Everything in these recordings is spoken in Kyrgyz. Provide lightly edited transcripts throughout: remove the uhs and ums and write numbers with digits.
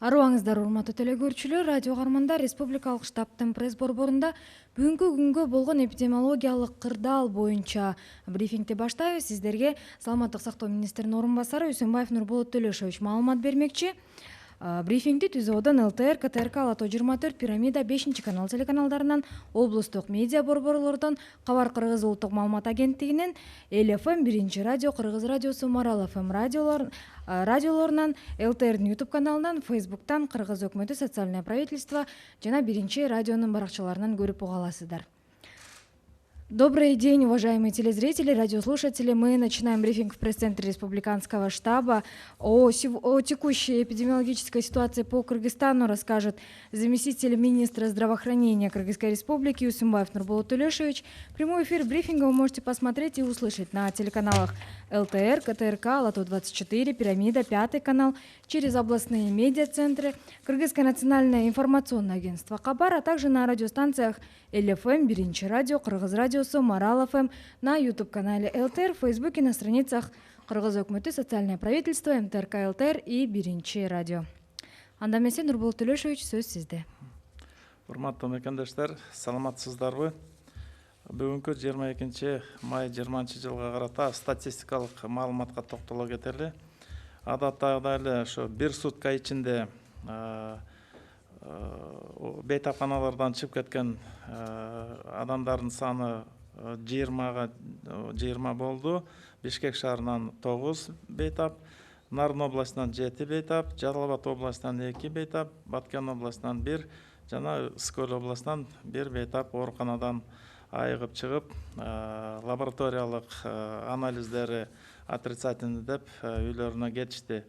Арыбаңыздар, урматтуу телекөрүүчүлөр, радио кармандар Республикалык штабтын пресс борборунда бүгүнкү күнгө болгон эпидемиологиялык кырдаал боюнча брифингди баштайбыз. Сиздерге Саламаттык сактоо министринин орун басары Үсөнбаев Нурболот Төлөшович маалымат бермекчи. Брифингди ТЗОдон ЛТР, КТРК, Лото 24, Пирамида, 5 канал телеканалдарынан, облустук медиа борборлордон, Кабар Кыргыз улуттук маалымат агенттигинен, ЛФМ, 1 радио, Кыргыз радиосу, Марал ФМ радиолорунан, ЛТРдин YouTube каналынан, Facebooктан, Кыргыз өкмөтү, социальное правительство жана 1 радионун баракчаларынан көрүп уга аласыздар. Добрый день, уважаемые телезрители, радиослушатели. Мы начинаем брифинг в пресс-центре Республиканского штаба. О текущей эпидемиологической ситуации по Кыргызстану расскажет заместитель министра здравоохранения Кыргызской Республики Үсөнбаев Нурболот Төлөшович. Прямой эфир брифинга вы можете посмотреть и услышать на телеканалах ЛТР, КТРК, Лото 24, Пирамида, 5 канал, через областные медиацентры, Кыргызское национальное информационное агентство Кабар, а также на радиостанциях ЛФМ, 1 радио, Кыргыз радиосу, Марал ФМ, на YouTube-канале ЛТР, в Фейсбуке, на страницах Кыргыз өкмөтү, социальное правительство, МТРК ЛТР и 1 радио. Анда эмесе Нурболот Төлөшович, сөз сизде. Урматтуу мекендештер, саламатсыздарбы? Бүгүнкү 22 май 20 жылга карата статистикалык маалыматка токтоло кетели. Адаттагыдай эле ошо бир сутка ичинде бейтапканалардан чыгып кеткен адамдардын саны 20 болду. Бишкек шаарынан 9 бейтап, Нарын областынан 7 бейтап, Жалал Абад областынан 2 бейтап, Баткен областынан 1 жана Ысык-Көл областынан 1 бейтап ооруканадан айыгып чыгып, лабораториялык анализдери отрицательный деп үйлөрүнө кетишти.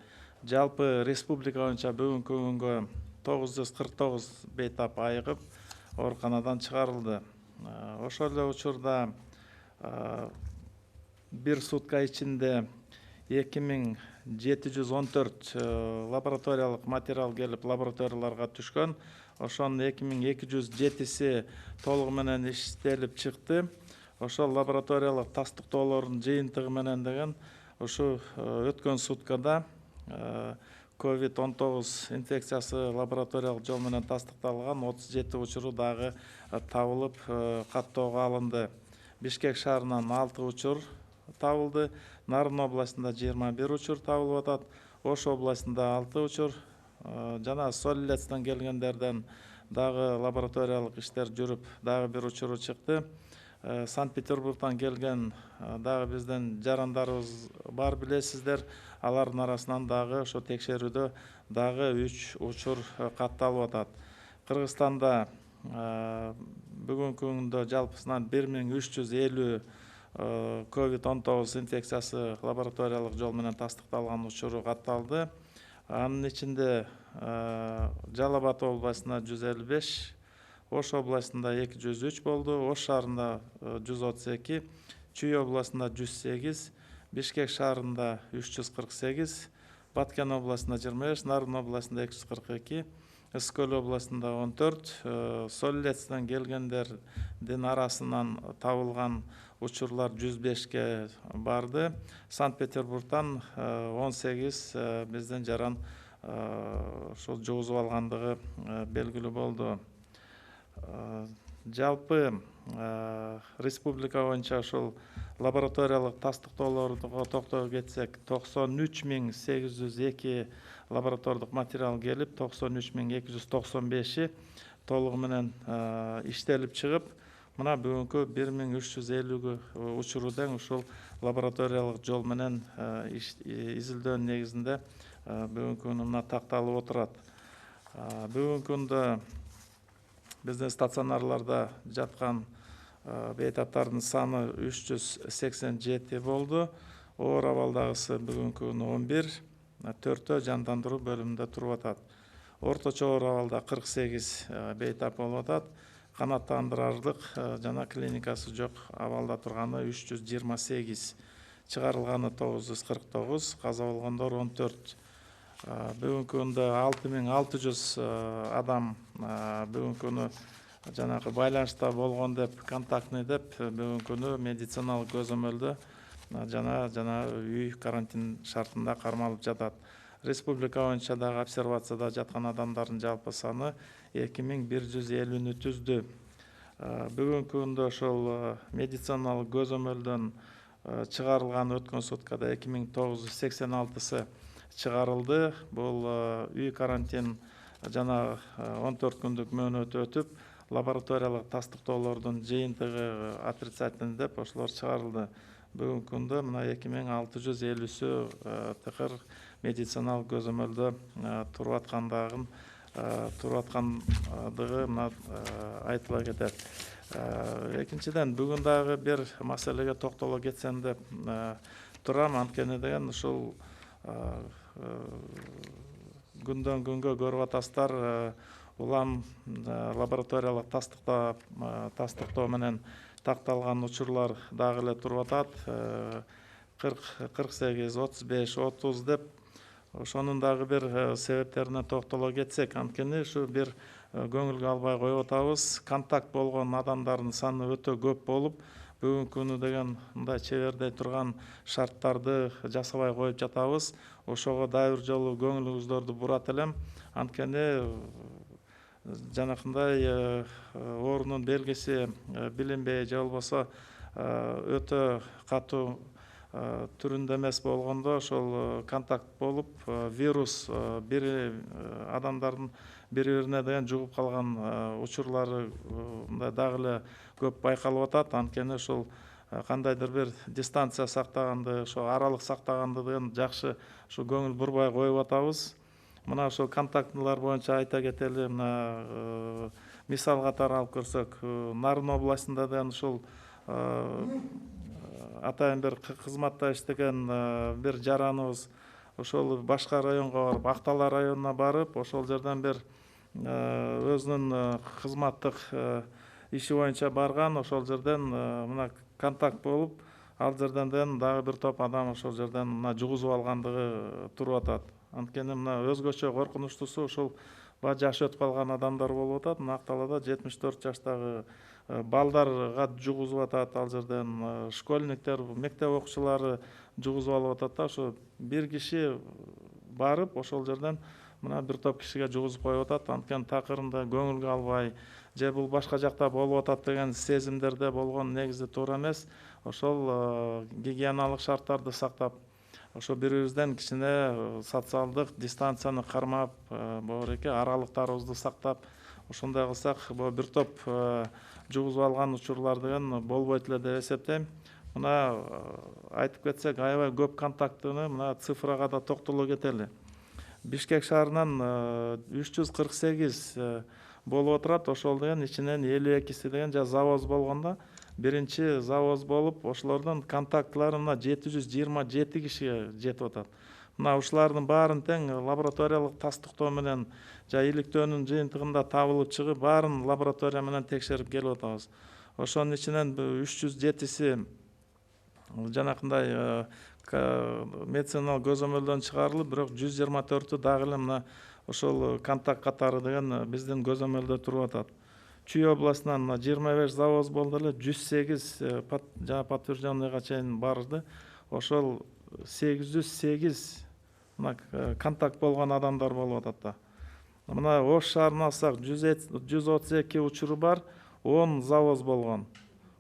Жалпы республика боюнча бүгүнкү күнгө 949 бейтап айыгып ооруканадан чыгарылды. Ошол эле учурда бир сутка ичинде 2714 лабораториялык материал келип лабораторияларга түшкөн. Ошонун 2207си толугу менен иштелип чыкты. Ошол лабораториялык тастыктоолордун жыйынтыгы менен деген ушу өткөн суткада COVID-19 инфекциясы лабораториялык жол менен тастыкталган 37 учуру дагы табылып каттоого алынды. Бишкек шаарынан 6 учур табылды. Нарын областында 21 учур табылып атат. Ош областында 6 учур жана Солилецтен келгендерден дагы лабораториялык иштер жүрүп, дагы бир учуру чыкты. Санкт-Петербургдан келген дагы бизден жарандарыбыз бар билесиздер. Алардын арасынан дагы ошо текшерүүдө дагы 3 учур катталып атат. Кыргызстанда бүгүнкү күндө жалпысынан 1350 COVID-19 инфекциясы лабораториялык жол менен тастыкталган учуру катталды. Анын ичинде Жалал Абад областында 155, Ош областында 203 болду, Ош шаарында 132, Чүй областында 108, Бишкек шаарында 348, Баткен областында 25, Нарын областында 242, Ысык-Көл областында 14, Солилецтен келгендердин арасынан табылган учурлар 105ке барды. Санкт-Петербургдан 18 бизден жаран ошол жугузуп алгандыгы белгилүү болду. Жалпы республика боюнча ошол лабораториялык тастыктоолорго токтоло кетсек, 93802 лаборатордук материал келип, 93295 толугу менен иштелип чыгып, мына бүгүнкү 1350 учуру тең ушул лабораториялык жол менен изилдөөнүн негизинде бүгүнкү күнү мына такталып отурат. Бүгүнкү күндө биздин стационарларда жаткан бейтаптардын саны 387 болду. Оор абалдагысы бүгүнкү күнү 11, 4 жандандыруу бөлүмүндө туруп атат. Орточо оор абалда 48 бейтап болуп атат. Канааттандырарлык жана клиникасы жок абалда турганы 328, чыгарылганы 949, каза болгондор 14. Бүгүнкү күндө 6600 адам бүгүнкү күнү жанагы байланышта болгон деп, контактный деп бүгүнкү күнү медициналык көзөмөлдө жана үй карантин шартында кармалып жатат. республика боюнча дагы обсервацияда жаткан адамдардын жалпы саны 2150 түздү. Бүгүнкү күндө ошол медициналык көзөмөлдөн чыгарылган өткөн суткада 2986сы чыгарылды. Бул үй карантин жана 14 күндүк мөөнөтү өтүп, лабораториялык тастыктоолордун жыйынтыгы отрицательный деп ошолор чыгарылды. Бүгүнкү күндө мына 2650сү тыкыр медициналык көзөмөлдө туруп аткандыгы мына айтыла кетет. Экинчиден, бүгүн дагы бир маселеге токтоло кетсем деп турам. Анткени деген ушул күндөн күнгө көрүп атасыздар, улам лабораториялык тастыктоо менен такталган учурлар дагы эле туруп атат. 48, 35, 30 деп. Ошонун дагы бир себептерине токтоло кетсек, анткени ушу бир көңүлгө албай коюп атабыз. Контакт болгон адамдардын саны өтө көп болуп, бүгүнкү күнү деген мындай чебердей турган шарттарды жасабай коюп жатабыз. Ошого дагы бир жолу көңүлүңүздөрдү бурат элем. Анткени жанакындай оорунун белгиси билинбей же болбосо өтө катуу түрүндө эмес болгондо ошол контакт болуп вирус адамдардын бири-бирине деген жугуп калган учурлары мындай дагы эле көп байкалып атат. Анткени ошол кандайдыр бир дистанция сактаганды, ошо аралык сактаганды деген жакшы ушу көңүл бурбай коюп атабыз. Мына ошол контактылар боюнча айта кетели. Мына мисал катары алып көрсөк, Нарын областында деген ушул атайын бир кызматта иштеген бир жараныбыз ошол башка районго барып, Актала районуна барып, ошол жерден бир өзүнүн кызматтык иши боюнча барган. Ошол жерден мына контакт болуп, ал жерден дагы бир топ адам ошол жерден мына жугузуп алгандыгы туруп атат. Анткени мына өзгөчө коркунучтуусу ушул жашы өтүп калган адамдар болуп атат. Мына Акталада 74 жаштагы балдарга жугузуп атат. Ал жерден школьниктер, мектеп окуучулары жугузуп алып атат да. Ошо бир киши барып, ошол жерден мына бир топ кишиге жугузуп коюп атат. Анткени такырында көңүлгө албай, же бул башка жакта болуп атат деген сезимдерде болгон негизи туура эмес. Ошол гигиеналык шарттарды сактап, ошо бири-бирибизден кичине социалдык дистанцияны кармап, боореке аралыктарыбызды сактап, ошондой кылсак, бир топ жугузуп алган учурлар деген болбойт эле деп эсептейм. Мына айтып кетсек, аябай көп контактыны мына цифрага да токтоло кетели. Бишкек шаарынан 348 болуп отурат. Ошол деген ичинен 52си деген завоз болгондо, биринчи завоз болуп, ошолордун контактылары мына 727 кишиге жетип атат. Мына ушулардын баарын тең лабораториялык тастыктоо менен иликтөөнүн жыйынтыгында табылып чыгып, баарын лаборатория менен текшерип келип атабыз. Ошонун ичинен 307си жанакындай медициналык көзөмөлдөн чыгарылып, бирок 124-ü дагы эле мына ошол контакт катары деген биздин көзөмөлдө туруп атат. Чүй областынан 25 завоз болду эле, 108 подтвержденныйга чейин барды. Ошол 808 контакт болгон адамдар болуп атат да. Мына Ош шаарын алсак, 132 учуру бар, 10 завоз болгон.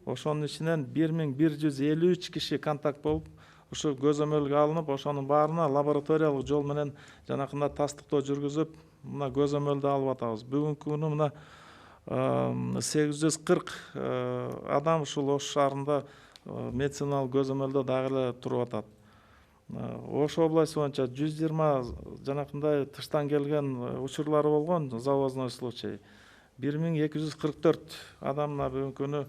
Ошонун ичинен 1153 киши контакт болуп, ушу көзөмөлгө алынып, ошонун баарына лабораториялык жол менен жанакында тастыктоо жүргүзүп, мына көзөмөлдү алып атабыз. Бүгүнкү күнү мына 840 адам ушул Ош шаарында медициналык көзөмөлдө дагы эле туруп атат. Ош областы боюнча 120 жанакындай тыштан келген учурлары болгон, завозной случай. 1244 адамна бүгүнкү күнү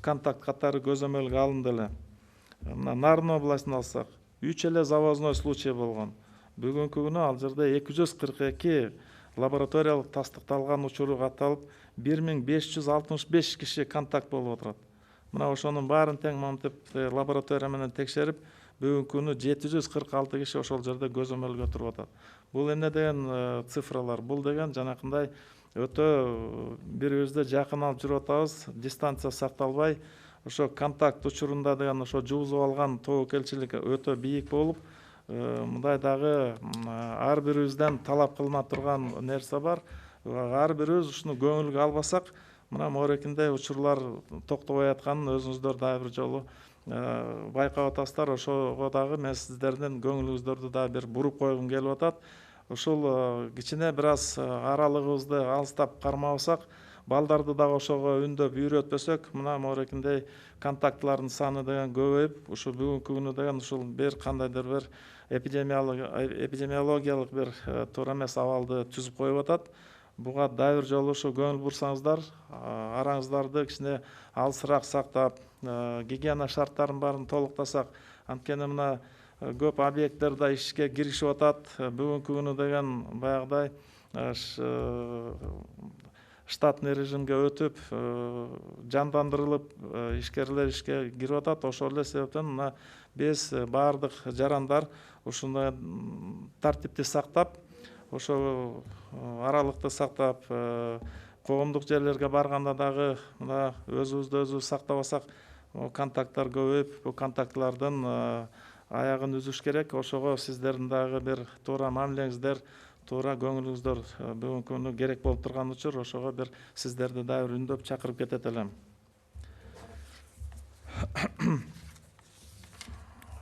контакт катары көзөмөлгө алынды эле. Мына Нарын областын алсак, 3 эле завозной случай болгон. Бүгүнкү күнү ал жерде 242 лабораториялык тастыкталган учуру катталып, 1565 киши контакт болуп отурат. Мына ошонун баарын тең мынтип лаборатория менен текшерип, бүгүнкү күнү 746 киши ошол жерде көзөмөлгө туруп атат. Бул эмне деген цифралар? Бул деген жанакындай өтө бири-бирибизди жакын алып жүрүп атабыз, дистанция сакталбай, ошо контакт учурунда деген ошо жугузуп алган тобокелчилик өтө бийик болуп, мындай дагы ар бирибизден талап кылына турган нерсе бар. Ар бирибиз ушуну көңүлгө албасак, мына морекиндей учурлар токтобой атканын өзүңүздөр дагы бир жолу байкап атасыздар. Ошого дагы мен сиздердин көңүлүңүздөрдү дагы бир буруп койгум келип атат. Ушул кичине бир аз аралыгыбызды алыстап кармабасак, балдарды дагы ошого үндөп үйрөтпөсөк, мына морекиндей контактлардын саны деген көбөйүп, ушу бүгүнкү күнү деген ушул бир кандайдыр бир эпидемиологиялык бир туура эмес абалды түзүп коюп атат. Буга дагы бир жолу ушу көңүл бурсаңыздар, араңыздарды кичине алысыраак сактап, гигиена шарттарын баарын толуктасак, анткени мына көп объекттер да ишке киришип атат. Бүгүнкү күнү деген баягыдай штатный режимге өтүп, жандандырылып, ишкерлер ишке кирип атат. Ошол эле себептен мына биз баардык жарандар ушундай тартипти сактап, ошо аралыкты сактап, коомдук жерлерге барганда дагы мына өзүбүздү өзүбүз сактабасак, контакттар көбөйүп, бул контактлардын аягын үзүш керек. Ошого сиздердин дагы бир туура мамилеңиздер, туура көңүлүңүздөр бүгүнкү күнү керек болуп турган учур. Ошого бир сиздерди дагы бир үндөп чакырып кетет элем.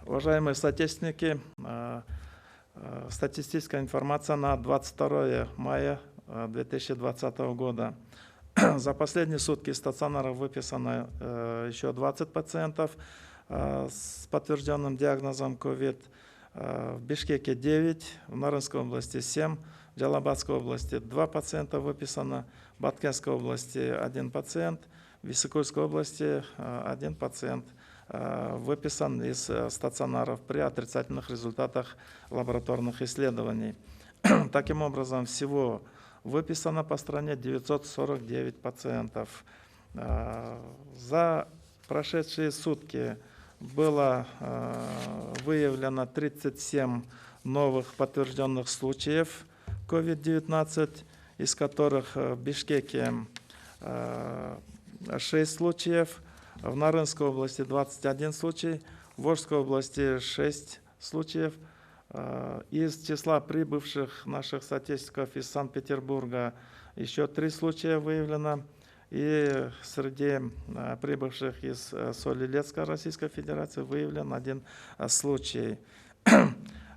Уважаемые соотечественники, статистическая информация на 22 мая 2020 года. За последние сутки из стационаров выписано еще 20 пациентов с подтвержденным диагнозом COVID. В Бишкеке 9, в Нарынской области 7, в Джалабадской области 2 пациента выписано, в Баткенской области 1 пациент, в Високольской области 1 пациент выписан из стационаров при отрицательных результатах лабораторных исследований. Таким образом, всего выписано по стране 949 пациентов. За прошедшие сутки было выявлено 37 новых подтвержденных случаев COVID-19, из которых в Бишкеке 6 случаев, в Нарынской области 21 случай, в Волжской области 6 случаев. Из числа прибывших наших соотечественников из Санкт-Петербурга еще 3 случая выявлено. И среди прибывших из Соль-Илецка Российской Федерации выявлен 1 случай.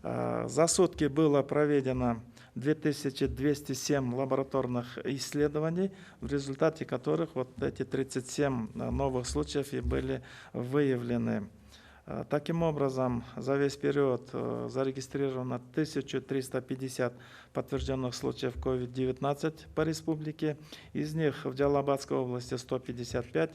За сутки было проведено 2207 лабораторных исследований, в результате которых вот эти 37 новых случаев и были выявлены. Таким образом, за весь период зарегистрировано 1350 подтвержденных случаев COVID-19 по республике. Из них в Джалабадской области 155,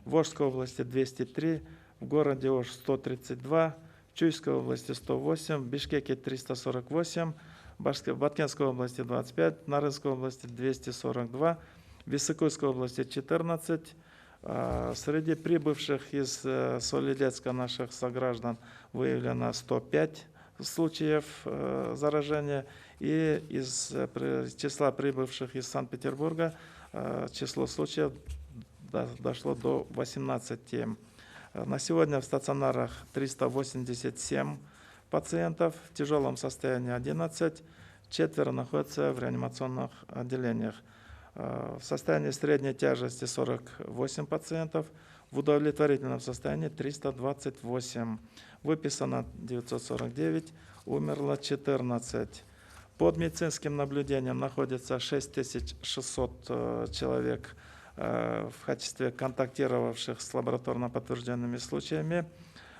в Волжской области 203, в городе Ош 132, в Чуйской области 108, в Бишкеке 348, в Баткенской области 25, в Нарынской области 242, в Високольской области 14. Среди прибывших из Соль-Илецка наших сограждан выявлено 105 случаев заражения, и из числа прибывших из Санкт-Петербурга число случаев дошло до 18. На сегодня в стационарах 387 пациентов, в тяжелом состоянии 11, 4 находятся в реанимационных отделениях. В состоянии средней тяжести 48 пациентов, в удовлетворительном состоянии 328, выписано 949, умерло 14. Под медицинским наблюдением находится 6600 человек в качестве контактировавших с лабораторно подтвержденными случаями.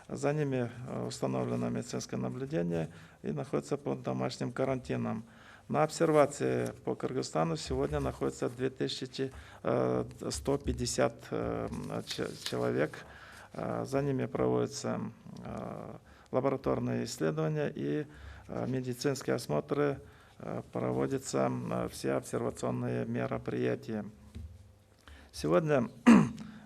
За ними установлено медицинское наблюдение и находится под домашним карантином. На обсервации по Кыргызстану сегодня находится 2150 человек. За ними проводятся лабораторные исследования и медицинские осмотры, проводятся все обсервационные мероприятия. Сегодня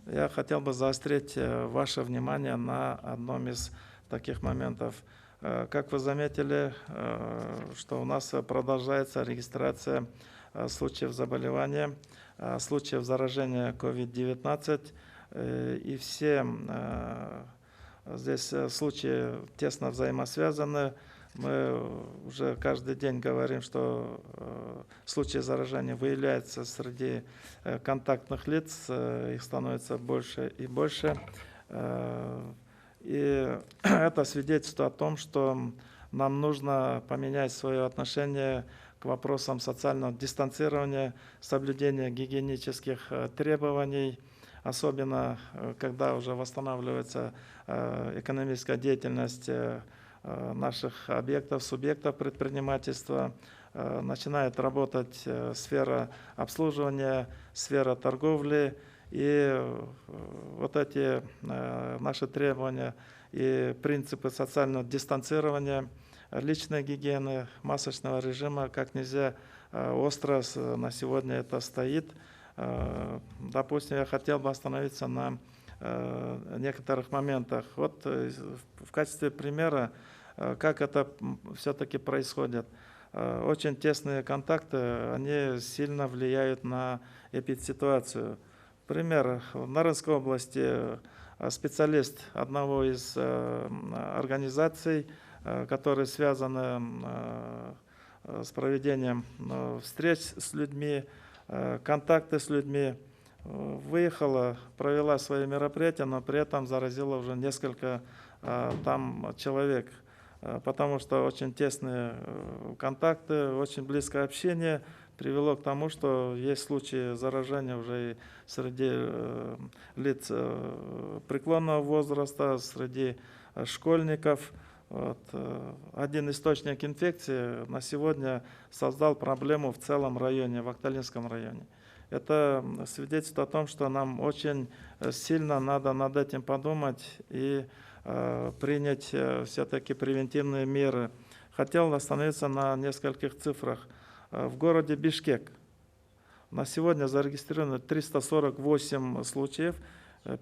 я хотел бы заострить ваше внимание на одном из таких моментов. Как вы заметили, что у нас продолжается регистрация случаев заболевания, случаев заражения COVID-19, и все здесь случаи тесно взаимосвязаны. Мы уже каждый день говорим, что случаи заражения выявляются среди контактных лиц, их становится больше и больше. И это свидетельствует о том, что нам нужно поменять свое отношение к вопросам социального дистанцирования, соблюдения гигиенических требований, особенно когда уже восстанавливается экономическая деятельность наших объектов, субъектов предпринимательства, начинает работать сфера обслуживания, сфера торговли, и вот эти наши требования и принципы социального дистанцирования, личной гигиены, масочного режима, как нельзя остро на сегодня это стоит. Допустим, я хотел бы остановиться на некоторых моментах. Вот в качестве примера, как это все-таки происходит. Очень тесные контакты, они сильно влияют на эпидситуацию. Пример, в Нарынской области специалист одного из организаций, которые связаны с проведением встреч с людьми, контакты с людьми, выехала, провела свои мероприятия, но при этом заразила уже несколько там человек, потому что очень тесные контакты, очень близкое общение привело к тому, что есть случаи заражения уже и среди лиц преклонного возраста, среди школьников. Вот. Один источник инфекции на сегодня создал проблему в целом районе, в Акталинском районе. Это свидетельствует о том, что нам очень сильно надо над этим подумать и принять все-таки превентивные меры. Хотел остановиться на нескольких цифрах. В городе Бишкек на сегодня зарегистрировано 348 случаев,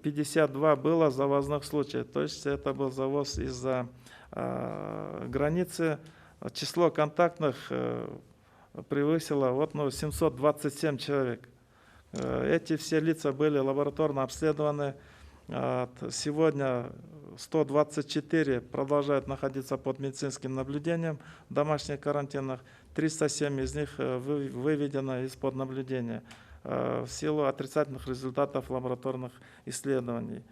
52 было завозных случаев, то есть это был завоз из-за границы. Число контактных превысило 727 человек. Эти все лица были лабораторно обследованы. Сегодня 124 продолжают находиться под медицинским наблюдением в домашних карантинах. 307 из них выведено из-под наблюдения в силу отрицательных результатов лабораторных исследований.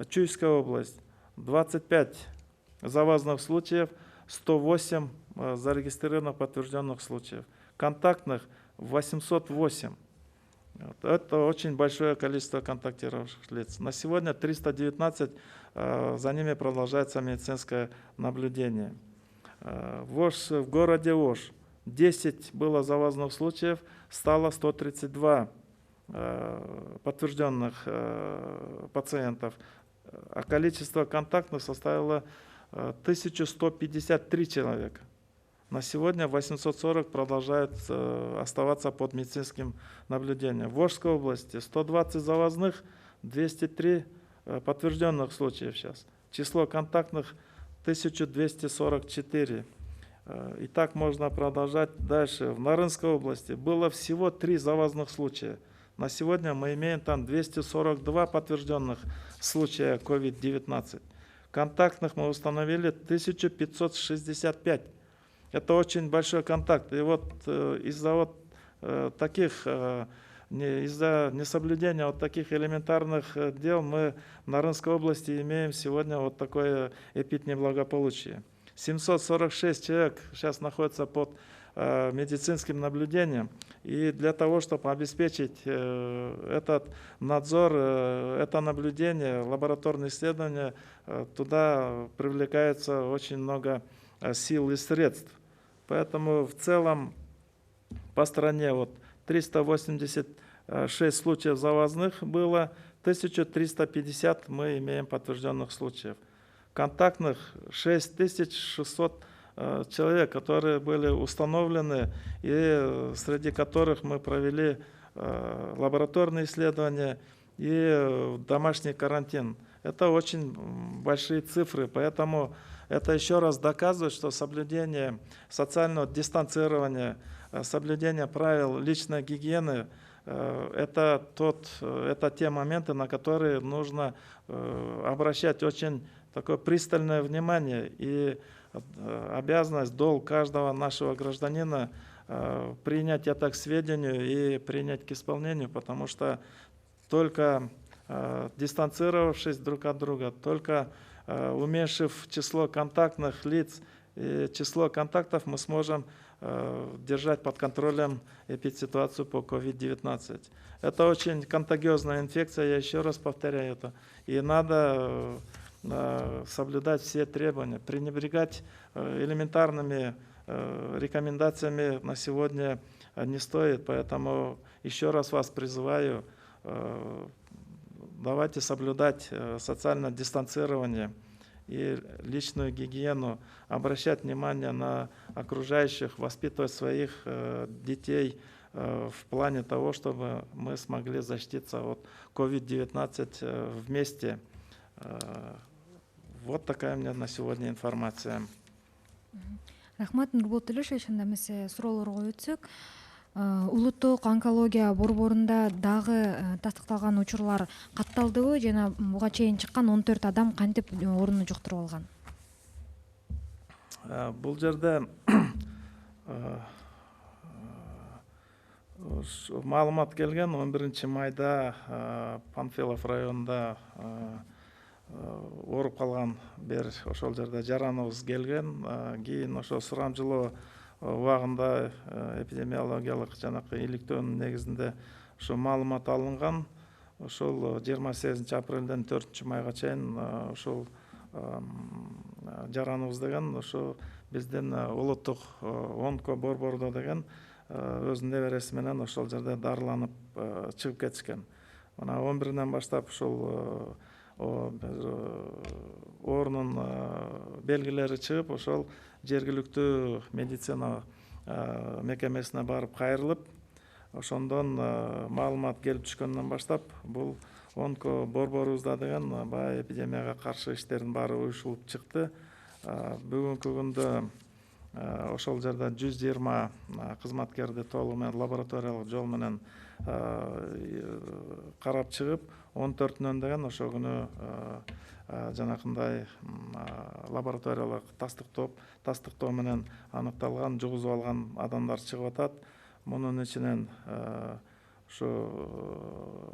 Чуйская область. 25 завозных случаев, 108 зарегистрированных подтвержденных случаев. Контактных 808. Это очень большое количество контактировавших лиц. На сегодня 319, за ними продолжается медицинское наблюдение. В городе Ош 10 было завозных случаев, стало 132 подтвержденных пациентов, а количество контактных составило 1153 человека. На сегодня 840 продолжают оставаться под медицинским наблюдением. В Волжской области 120 завозных, 203 подтвержденных случаев сейчас. Число контактных 1244. И так можно продолжать дальше. В Нарынской области было всего 3 завозных случая. На сегодня мы имеем там 242 подтвержденных случая COVID-19. Контактных мы установили 1565. Это очень большой контакт. И из-за таких, из-за несоблюдения таких элементарных дел мы в Нарынской области имеем сегодня такое эпиднеблагополучие. 746 человек сейчас находятся под медицинским наблюдением. И для того, чтобы обеспечить этот надзор, это наблюдение, лабораторные исследования, туда привлекается очень много сил и средств. Поэтому в целом по стране 386 случаев завозных было, 1350 мы имеем подтвержденных случаев. Контактных 6600 человек, которые были установлены, и среди которых мы провели лабораторные исследования и домашний карантин. Это очень большие цифры, поэтому это еще раз доказывает, что соблюдение социального дистанцирования, соблюдение правил личной гигиены это те моменты, на которые нужно обращать очень такое пристальное внимание и обязанность, долг каждого нашего гражданина принять это к сведению и принять к исполнению, потому что только дистанцировавшись друг от друга, только уменьшив число контактных лиц и число контактов, мы сможем держать под контролем эпидситуацию по COVID-19. Это очень контагиозная инфекция, я еще раз повторяю это. И надо соблюдать все требования, пренебрегать элементарными рекомендациями на сегодня не стоит. Поэтому еще раз вас призываю, давайте соблюдать социальное дистанцирование и личную гигиену, обращать внимание на окружающих, воспитывать своих детей в плане того, чтобы мы смогли защититься от COVID-19 вместе. Вот такая у меня на сегодня информация. Рахмат, Нурболот Төлешович, анда эмес суроолорго өтсөк. Улуттук онкология борборунда дагы тастыкталган учурлар катталдыбы жана буга чейин чыккан 14 адам кантип ооруну жуктуруп алган? Бул жерде маалымат келген 11 майда Панфилов районунда ооруп калган бир ошол жерде жараныбыз келген. Кийин ошо сурамжылоо убагында эпидемиологиялык жанакы иликтөөнүн негизинде ошо маалымат алынган. Ошол 28 апрелден 4 майга чейин ошол жараныбыз деген ошо биздин улуттук онко борбордо деген өзүнүн небереси менен ошол жерде дарыланып чыгып кетишкен. Мына 11-ден баштап ошол оорунун белгилери чыгып, ошол жергиликтүү медицина мекемесине барып кайрылып, ошондон маалымат келип түшкөндөн баштап бул онко борборубузда деген баягы эпидемияга каршы иштердин баары уюшулуп чыкты. Бүгүнкү күндө ошол жерде 120 кызматкерди толугу менен лабораториялык жол менен карап чыгып, 14-нөн деген ошол күнү жанакындай лабораториялык тастыктоо менен аныкталган, жугузуп алган адамдар чыгып атат. Мунун ичинен ушу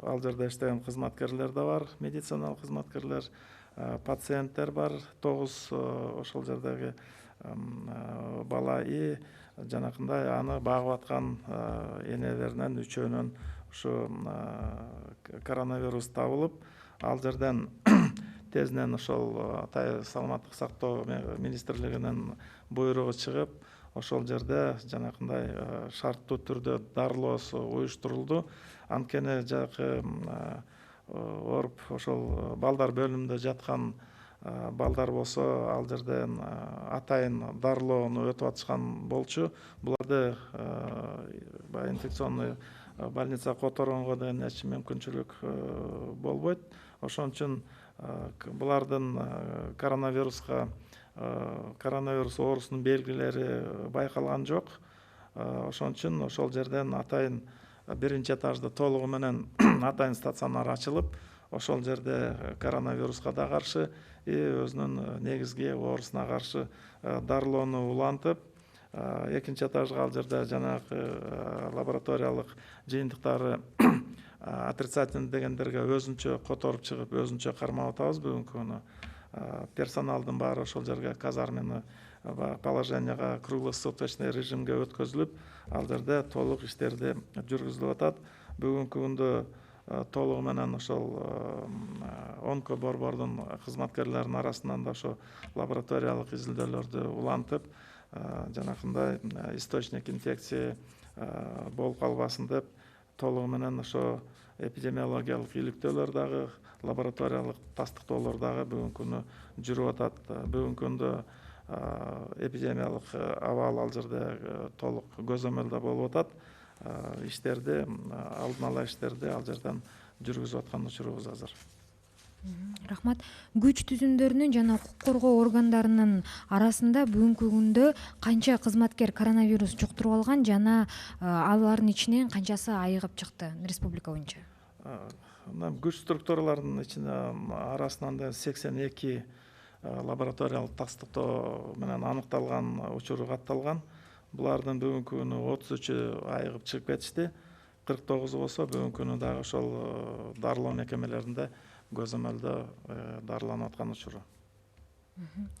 ал жерде иштеген кызматкерлер да бар, медициналык кызматкерлер, пациенттер бар, 9 ошол жердеги бала и жанакындай аны багып аткан энелеринен 3-өөнөн ушу коронавирус табылып, ал жерден тезинен ошол саламаттык сактоо министрлигинин буйругу чыгып, ошол жерде жанакындай шарттуу түрдө дарылоосу уюштурулду. Анткени жакы ооруп ошол балдар бөлүмүндө жаткан балдар болсо, ал жерден атайын дарылоону өтүп атышкан болчу. Буларды инфекционный больница которгонго деген эч мүмкүнчүлүк болбойт. Ошон үчүн булардын коронавирус оорусунун белгилери байкалган жок. Ошон үчүн ошол жерден атайын биринчи этажда толугу менен атайын стационар ачылып, ошол жерде коронавируска да каршы и өзүнүн негизги оорусуна каршы дарылоону улантып, экинчи этажга ал жерде жанагы лабораториялык жыйынтыктары отрицательный дегендерге өзүнчө которуп чыгып, өзүнчө кармап атабыз. Бүгүнкү күнү персоналдын баары ошол жерге казармени положенияга круглосуточный режимге өткөзүлүп, ал жерде толук иштерди жүргүзүлүп атат. Бүгүнкү күндө толугу менен ошол онко борбордун кызматкерлеринин арасынан да ошо лабораториялык изилдөөлөрдү улантып, жанакындай источник инфекции болуп калбасын деп, толугу менен ошо эпидемиологиялык иликтөөлөр дагы, лабораториялык тастыктоолор дагы бүгүнкү күнү жүрүп атат. Бүгүнкү күндө эпидемиялык абал ал жерде толук көзөмөлдө болуп атат. Иштерди, алдын ала иштерди ал жерден жүргүзүп аткан учурубуз азыр. Рахмат. Күч түзүмдөрүнүн жана укук коргоо органдарынын арасында бүгүнкү күндө канча кызматкер коронавирус жуктуруп алган жана алардын ичинен канчасы айыгып чыкты республика боюнча? Күч структураларынын ичинде арасынан 82 лабораториялык тастыктоо менен аныкталган учуру катталган. Булардын бүгүнкү күнү 33-ü айыгып чыгып кетишти. 49 болсо бүгүнкү күнү дагы ошол дарылоо мекемелеринде көзөмөлдө дарыланып аткан учуру.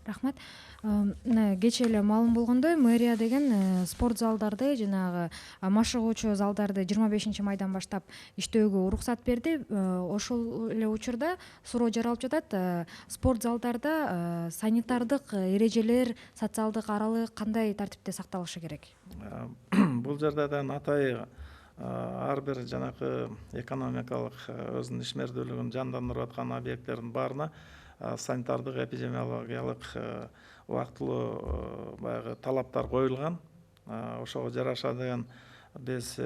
Рахмат. Мына кечээ эле маалым болгондой, мэрия деген спорт залдарды, жанагы машыгуучу залдарды 25-майдан баштап иштөөгө уруксат берди. Ошол эле учурда суроо жаралып жатат, спорт залдарда санитардык эрежелер, социалдык аралык кандай тартипте сакталышы керек? Бул жерден атай ар бир жанакы экономикалык өзүнүн ишмердүүлүгүн жандандырып аткан объекттердин баарына санитардык эпидемиологиялык убактылуу баягы талаптар коюлган. Ошого жараша деген биз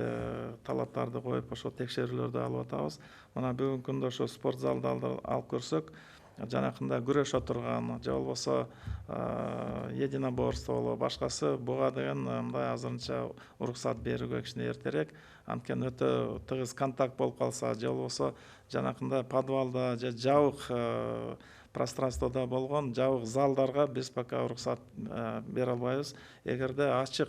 талаптарды коюп ошо текшерүүлөрдү алып атабыз. Мына бүгүнкү күндө ошо спорт залдарды алып көрсөк, жанакында күрөшө турган же болбосо единоборство болобу башкасы буга деген мындай азырынча уруксат берүүгө кичине эртерээк. Анткени өтө тыгыз контакт болуп калса же болбосо жанакында подвалда же жабык пространствода болгон жабык залдарга биз пока уруксат бере албайбыз. Эгерде ачык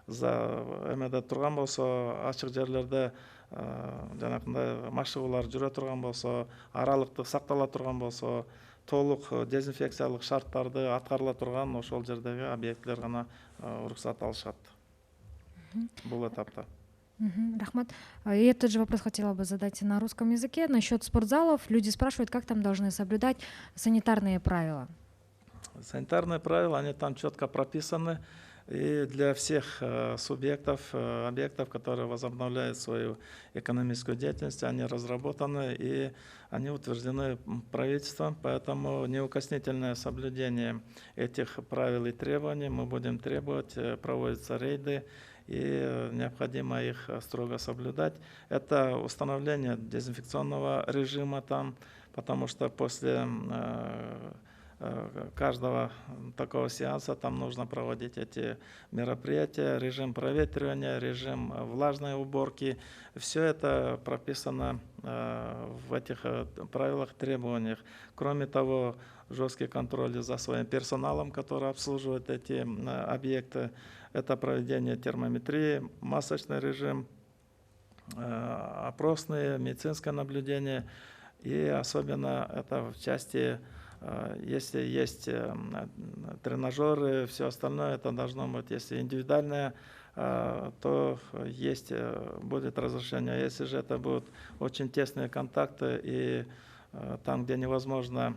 эмеде турган болсо, ачык жерлерде жанакындай машыгуулар жүрө турган болсо, аралыктык сактала турган болсо, толук дезинфекциялык шарттарды аткарыла турган ошол жердеги объектилер гана уруксат алышат бул этапта. Рахмат. И этот же вопрос хотела бы задать на русском языке. Насчет спортзалов люди спрашивают, как там должны соблюдать санитарные правила. Санитарные правила, они там четко прописаны. И для всех субъектов, объектов, которые возобновляют свою экономическую деятельность, они разработаны и они утверждены правительством. Поэтому неукоснительное соблюдение этих правил и требований мы будем требовать. Проводятся рейды, и необходимо их строго соблюдать. Это установление дезинфекционного режима там, потому что после каждого такого сеанса там нужно проводить эти мероприятия, режим проветривания, режим влажной уборки. Все это прописано в этих правилах, требованиях. Кроме того, жесткий контроль за своим персоналом, который обслуживает эти объекты. Это проведение термометрии, масочный режим, опросные, медицинское наблюдение. И особенно это в части, если есть тренажеры, все остальное, это должно быть, если индивидуальное, то есть, будет разрешение. Если же это будут очень тесные контакты и там, где невозможно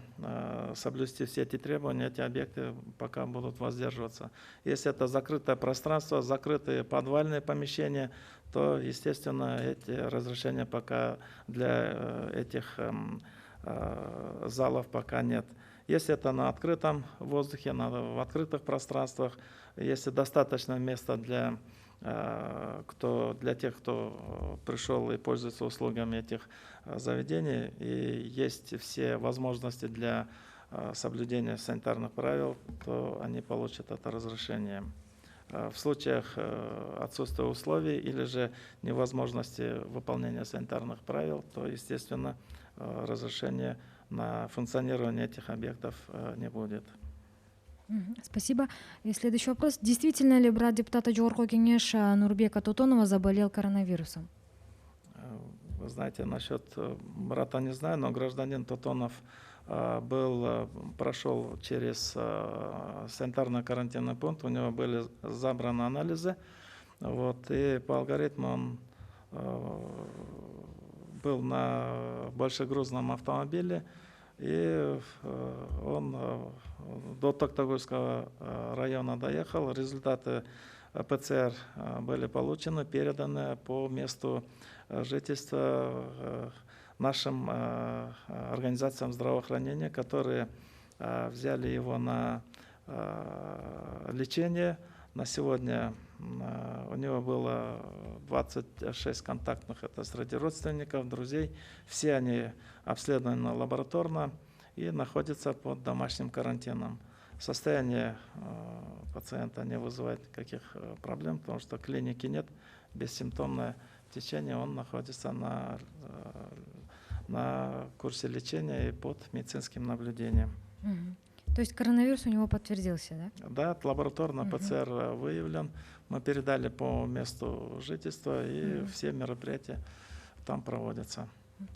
соблюсти все эти требования, эти объекты пока будут воздерживаться. Если это закрытое пространство, закрытые подвальные помещения, то, естественно, эти разрешения пока для этих залов пока нет. Если это на открытом воздухе, в открытых пространствах, если достаточно места для тех, кто пришел и пользуется услугами этих заведений, и есть все возможности для соблюдения санитарных правил, то они получат это разрешение. В случаях отсутствия условий или же невозможности выполнения санитарных правил, то, естественно, разрешения на функционирование этих объектов не будет. Спасибо. И следующий вопрос. Действительно ли брат депутата Жогорку Кеңеш Нурбека Тотонова заболел коронавирусом? Вы знаете, насчет брата не знаю, но гражданин Тотонов прошел через санитарно-карантинный пункт, у него были забраны анализы, и по алгоритму он был на большегрузном автомобиле, и он до Токтагульского района доехал. Результаты ПЦР были получены, переданы по месту жительства нашим организациям здравоохранения, которые взяли его на лечение. На сегодня у него было 26 контактных, это среди родственников, друзей. Все они обследованы лабораторно и находятся под домашним карантином. Состояние пациента не вызывает никаких проблем, потому что клиники нет, бессимптомное течение, он находится на курсе лечения и под медицинским наблюдением. То есть коронавирус у него подтвердился, да? Да, лабораторно ПЦР выявлен. Мы передали по месту жительства, и все мероприятия там проводятся.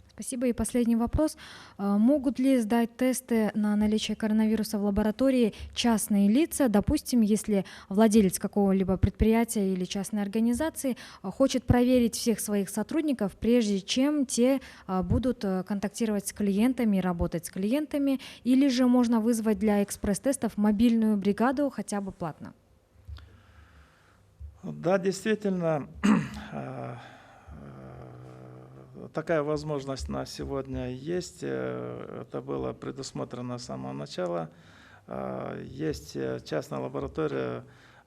Спасибо. И последний вопрос. Могут ли сдать тесты на наличие коронавируса в лаборатории частные лица? Допустим, если владелец какого-либо предприятия или частной организации хочет проверить всех своих сотрудников, прежде чем те будут контактировать с клиентами, работать с клиентами, или же можно вызвать для экспресс-тестов мобильную бригаду хотя бы платно? Да, действительно, такая возможность на сегодня есть. Это было предусмотрено с самого начала. Есть частная лаборатория,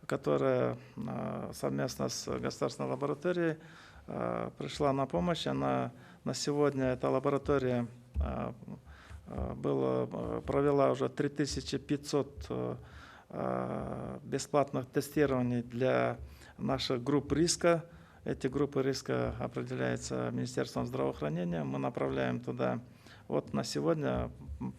которая совместно с государственной лабораторией пришла на помощь. Она на сегодня, эта лаборатория провела уже 3500 бесплатных тестирований для наших групп риска. Эти группы риска определяются Министерством здравоохранения. Мы направляем туда. Вот на сегодня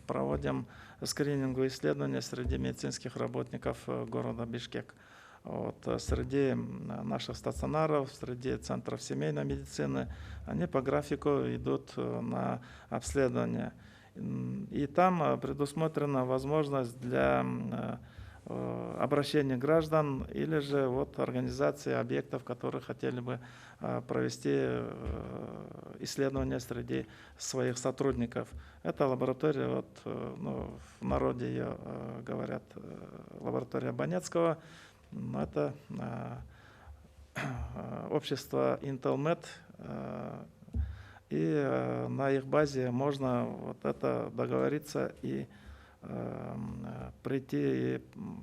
проводим скрининговые исследования среди медицинских работников города Бишкек. Вот, среди наших стационаров, среди центров семейной медицины, они по графику идут на обследование. И там предусмотрена возможность для обращения граждан или же вот организации объектов, которые хотели бы провести исследования среди своих сотрудников. Это лаборатория, вот, в народе ее говорят, лаборатория Банецкого. Это общество Intelmed, и на их базе можно вот это договориться и прийти и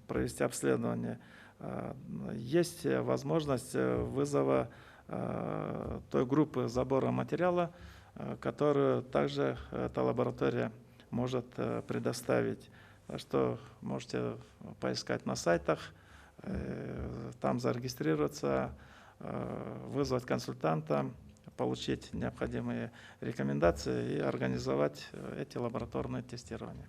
провести обследование. Есть возможность вызова той группы забора материала, которую также эта лаборатория может предоставить. Так что можете поискать на сайтах, там зарегистрироваться, вызвать консультанта, получить необходимые рекомендации и организовать эти лабораторные тестирования.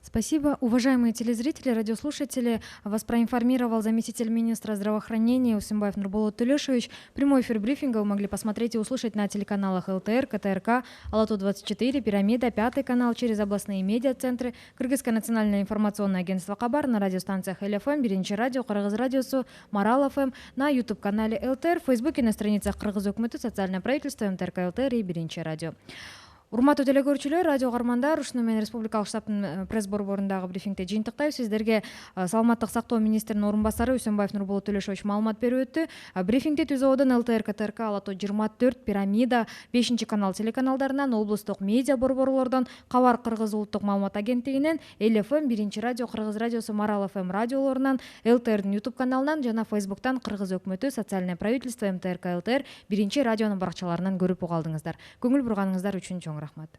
Спасибо. Уважаемые телезрители, радиослушатели, вас проинформировал заместитель министра здравоохранения Усимбаев Нурболот Тулешевич. Прямой эфир брифинга вы могли посмотреть и услышать на телеканалах ЛТР, КТРК, Алату-24, Пирамида, Пятый канал, через областные медиацентры, Кыргызское национальное информационное агентство Хабар, на радиостанциях ЛФМ, Биринчи радио, Кыргыз радиосу, Марал ФМ, на YouTube-канале ЛТР, в Фейсбуке, на страницах Кыргыз Өкмөтү, социальное правительство, МТРК ЛТР и Биринчи радио. Урматтуу теле көрүүчүлөр, радио кармандар, ушуну менен республикалык штабтын пресс борборундагы брифингде жыйынтыктайбыз. Сиздерге саламаттык сактоо министринин орун басары Усимбаев Нурболот Төлөшович маалымат берип өттү. Брифингди түзүүдөн ЛТР, КТРК, Алату 24, Пирамида, 5 канал телеканалдарынан, облустук медиа борборлордон, Кабар Кыргыз улуттук маалымат агенттигинен, ЛФМ, Биринчи радио, Кыргыз радиосу, Марал ФМ радиолорунан, ЛТРдин YouTube каналынан жана Фейсбуктан Кыргыз Өкмөтү, социальное правительство, МТРК ЛТР, Биринчи радионун баракчаларынан көрүп угалдыңыздар. Көңүл бурганыңыздар үчүн чоң рахмат.